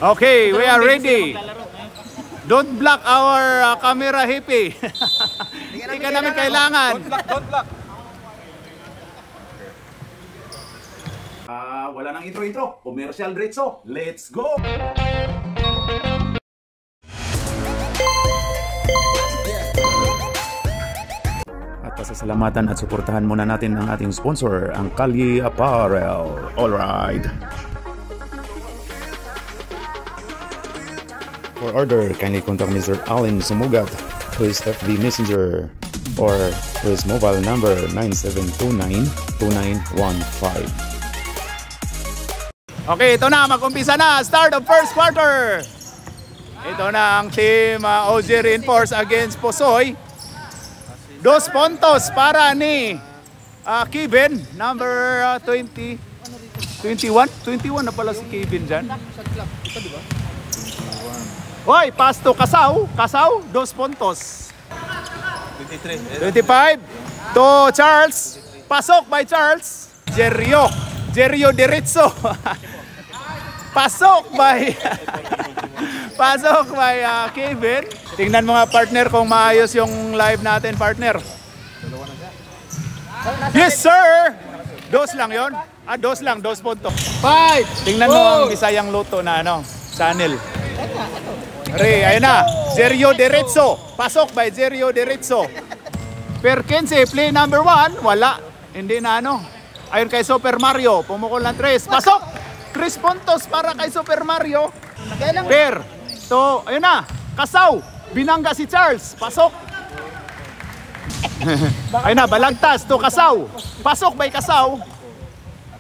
Okay, we are ready. Don't block our camera, hippie. Hindi ka namin kailangan. Don't block. Wala nang intro. Commercial diretso. Let's go! At pasasalamatan at suportahan muna natin ang ating sponsor, ang Kalye Apparel. Alright. For order, kindly contact Mr. Allen Sumugat to his FB Messenger or to his mobile number 9729-2915. Okay, ito na. Mag-umpisa na. Start of first quarter. Ito na ang team OG Reinforce against Posoy. 2 puntos para ni Kevin, number 20. 21 na pala si Kevin dyan. Hoy, pass to Kasaw. Kasaw, 2 puntos. 25 to Charles. Pasok by Charles. Jerio Diretso. Pasok by Kevin. Tingnan mga partner kung maayos yung live natin, partner. Yes, sir. 2 lang yon. 2 lang, 2 puntos. 5. Tingnan mo ang Bisayang Luto na channel. Ayun na, Jerio Diretso. Pasok by Jerio Diretso. Perkins, play number 1. Wala. Hindi na Ayun kay Super Mario. Pumukol ng 3. Pasok! 3 puntos para kay Super Mario. Per. So, ayun na. Kasaw. Binangga si Charles. Pasok. Ayun na, balagtas to Kasaw. Pasok by Kasaw.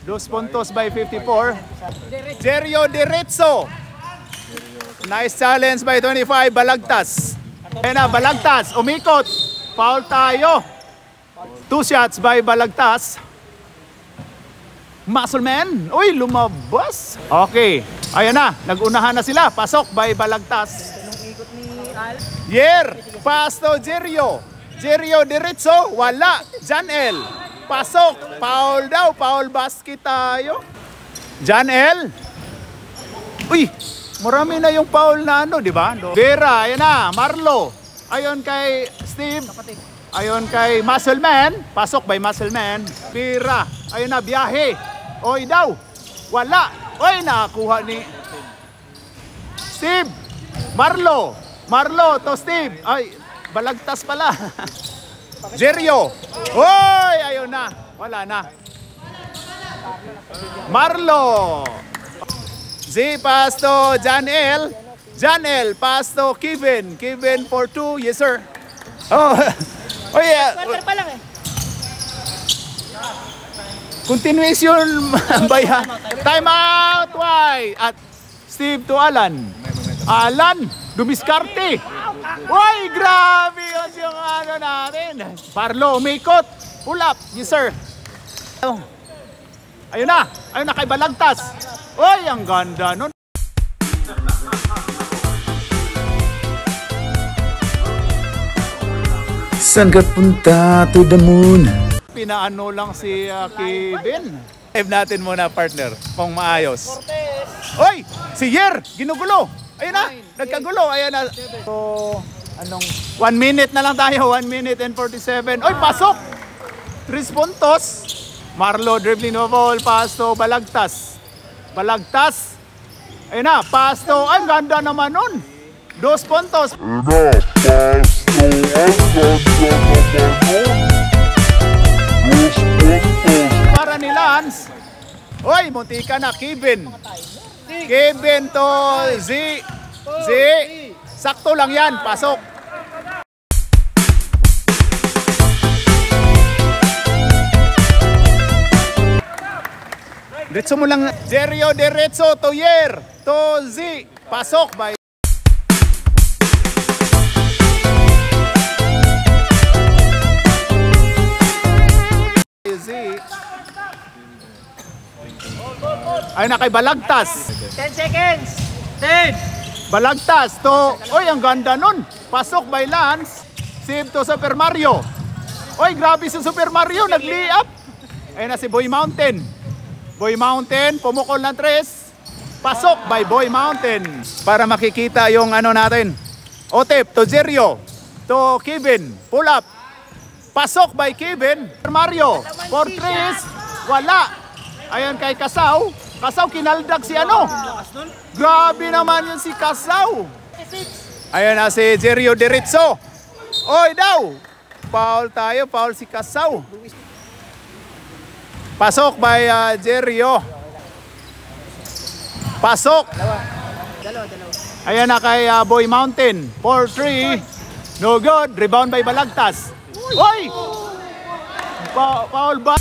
2 puntos by 54. Jerio Diretso. Nice challenge by 25, balagtas. Ayun na, balagtas, umikot. Foul tayo. 2 shots by balagtas. Muscleman, uy, lumabas. Okay, ayun na, nag-unahan na sila. Pasok by balagtas. Pass to Jerio. Jerio Diretso, wala. Janel, pasok. Foul daw, foul basket tayo. Janel. Uy, marami na yung foul na di ba? Vera, ayan na, Marlo. Ayon kay Steve. Ayon kay Muscleman. Pasok by Muscleman. Vera, ayun na, Biyahe. Oy daw. Wala. Oy, nakakuha ni Steve. Marlo to Steve. Ay, balagtas pala. Jerio. Oy, ayun na. Wala na. Marlo. Z pass to Janel. Janel pass to Kevin. Kevin for 2. Yes, sir. Oh yeah. Quarter pa lang Continuation ba yan? Time out. Why? At Steve to Alan. Alan, dumiskarte. Uy, grabe yung natin. Parlo, umikot. Pull up. Yes, sir. Ayun na kay balagtas. Uy, ang ganda nun. Saan ka punta to the moon? Pinaano lang si Kevin. Live natin muna, partner, kung maayos. Uy, si Yer, ginugulo. Ayun na, nagkagulo. Ayun na. So, 1 minute na lang tayo. 1 minute and 47. Uy, pasok. 3 puntos. Marlo dribbling no ball. Pass to balagtas. Balagtas. Ayun na, pass to. Ay, ganda naman nun. 2 puntos. Para ni Lance. Oy, muntika na, Kevin. Kevin to Z. Sakto lang yan, pasok. Diretso mo lang. Jerio Diretso to Yer. To Z. Pasok by Z. Ay na kay balagtas. 10 seconds. 10. Balagtas to. Oy, ang ganda nun. Pasok by Lance. Save to Super Mario. Oy, grabe si Super Mario. Nag-lay up. Ayun na si Boy Mountain. Boy Mountain, pumukol ng 3. Pasok by Boy Mountain. Para makikita yung ano natin. Otep to Jerio. To Kevin. Pull up. Pasok by Kevin. Mario. For Tris. Wala. Ayan kay Kasaw. Kasaw kinaldag si ano. Grabe naman yun si Kasaw. Ayan na si Jerio Diritso. Oy daw. Foul tayo. Foul si Kasaw. Pasok by Jerio. Pasok. Ayan na kay Boy Mountain. 4-3. No good. Rebound by Balagtas. Oy! Foul ba?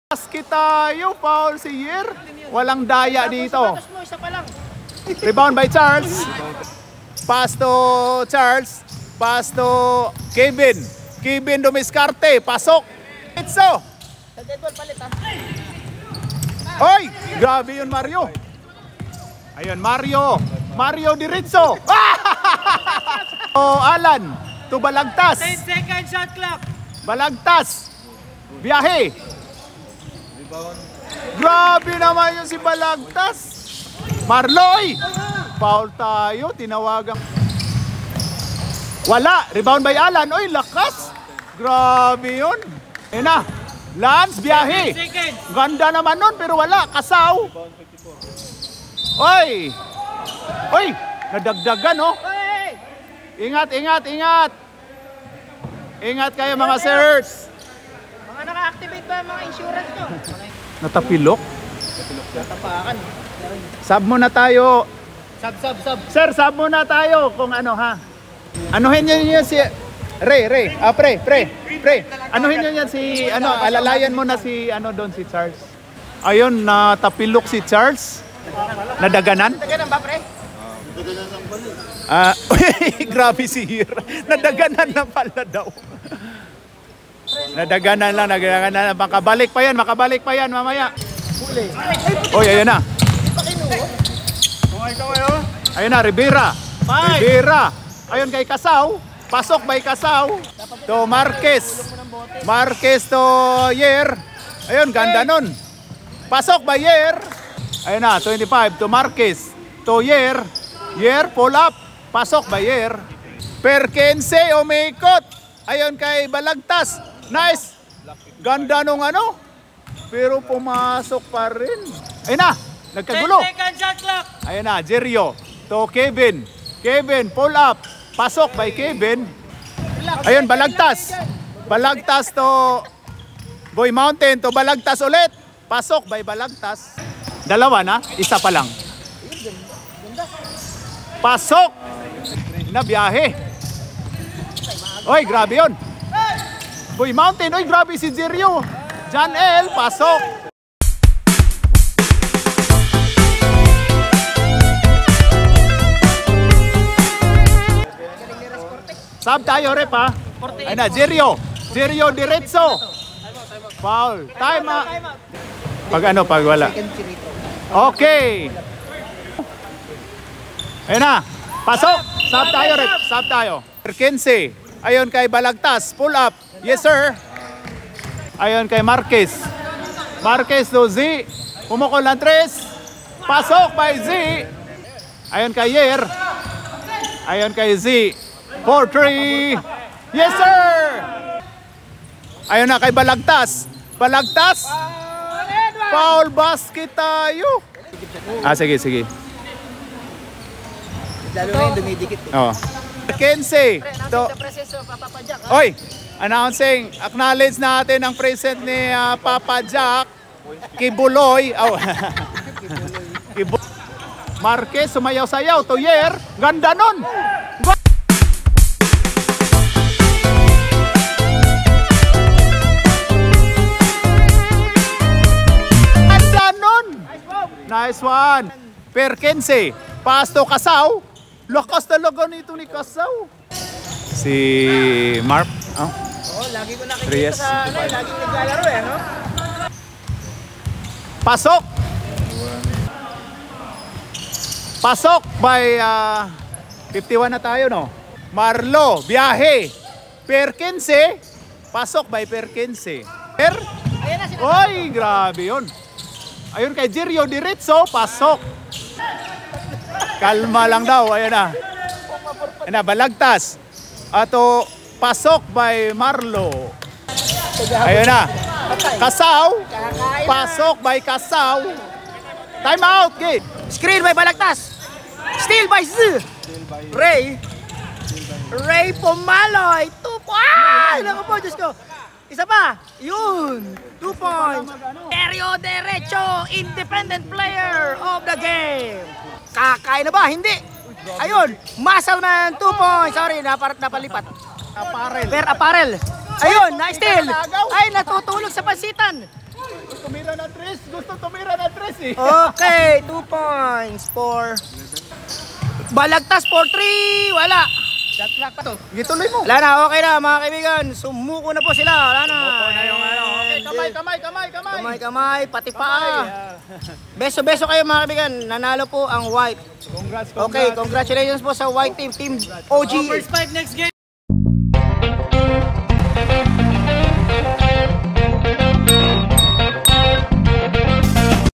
Basket tayo. Foul si Yer. Walang daya dito. Rebound by Charles. Pass to Charles. Pass to Kevin. Kevin dumiskarte. Pasok. Itso. Oy! Grabe yun Mario. Ayun Mario. Mario Diritso. Oh, Alan. To Balagtas. 10 seconds shot clock. Balagtas. Biyahe. Grabe naman yun si Balagtas. Marloy. Foul tayo. Tinawagang. Wala. Rebound by Alan. Oy, lakas. Grabe yun. Ayun na. Lance, biyahe. Ganda naman nun, pero wala. Kasaw. Oy. Oy. Nadagdagan, oh. Ingat, ingat, ingat. Ingat kayo, mga sirs. Mga naka-activate ba mga insurance nyo? Natapilok? Natapakan. Sub muna tayo. Sub. Sir, sub muna tayo kung ano, ha. Anuhin niyo si... Pre. Anuhin niyo yan si, ano, alalayan mo na si, ano doon, si Charles. Ayun, natapilok si Charles. Nadaganan? Nadaganan ba, pre? Grabe si Hira. Nadaganan na pala daw. Nadaganan lang. Makabalik pa yan mamaya. Oy, ayun na. Ayun na, Rivera. Ayun kay Kasaw. Pasok by Kasaw. To Marquez. Marquez to Yer. Ayun, ganda nun. Pasok by Yer. Ayun na, 25 to Marquez. To Yer. Yer, pull up. Pasok by Yer. Perkense, umikot. Ayun kay Balagtas. Nice. Ganda nung ano. Pero pumasok pa rin. Ayun na, nagkagulo. 10 seconds shot clock. Ayun na, Jerio. To Kevin. Kevin, pull up. Pasok by Kevin. Ayun, Balagtas. Balagtas to Boy Mountain. To Balagtas ulit. Pasok by Balagtas. Dalawa na, isa pa lang. Pasok. Nabiyahe. Oy, grabe yun. Boy Mountain. Oy, grabe si Jerio. John L. Pasok. Sab tayo, rep, ha? Ayun na, Jerio. Jerio Diretso. Foul. Time, ha? Pag wala. Okay. Ayun na. Pasok. Sab tayo, rep. Sab tayo. 15. Ayun kay Balagtas. Pull up. Yes, sir. Ayun kay Marquez. Marquez to Z. Pumukol ng 3. Pasok by Z. Ayun kay Yer. Ayun kay Z. 4-3. Yes, sir. Ayun na kay Balagtas. Balagtas. Foul basket tayo. Sige. Lalo na yung dumidikit. Oh. Kenzie. Oy, announcing. Acknowledge natin ang present ni Papa Jack. Kibuloy. Oh. Marquez, sumayaw-sayaw. To Yer. Ganda nun. Nice one. Perkense. Pass to Kasaw. Lakas talaga nito ni Kasaw. Si Marp. Oh. Lagi ko nakikita sa lagi naglalaro no? Pasok. Pasok by 51 na tayo, no? Marlo, biyahe. Perkense. Pasok by Perkins eh. Oy, grabe yun. Ayun kay Jerio Diritso, pasok. Kalma lang daw, ayun na. Ayun na, balagtas. Ato, pasok by Marlo. Ayun na. Kasaw, pasok by Kasaw. Time out, Gay. Screen by Balagtas. Steal by Z. Ray Pumaloy. 2 points. Naku po, Diyos ko. Isa pa. Yun. 2 points. Jerio Diretso, independent player of the game. Kakain na ba? Hindi. Ayun. Muscleman, 2 points. Sorry, napalipat. Per apparel. Ayun, na-steal. Ay, natutulog sa pansitan. Tumira ng tres. Gusto tumira ng tres eh. Okay, 2 points for Balagtas for 3. Wala. Shot clock pa to. Gituloy mo. Wala na, okay na mga kaibigan. Sumuko na po sila. Wala na. Okay, Kamay, pati paa. Beso-beso kayo mga kaibigan. Nanalo po ang white. Congrats. Okay, congratulations po sa white team. Team OG. First fight next game.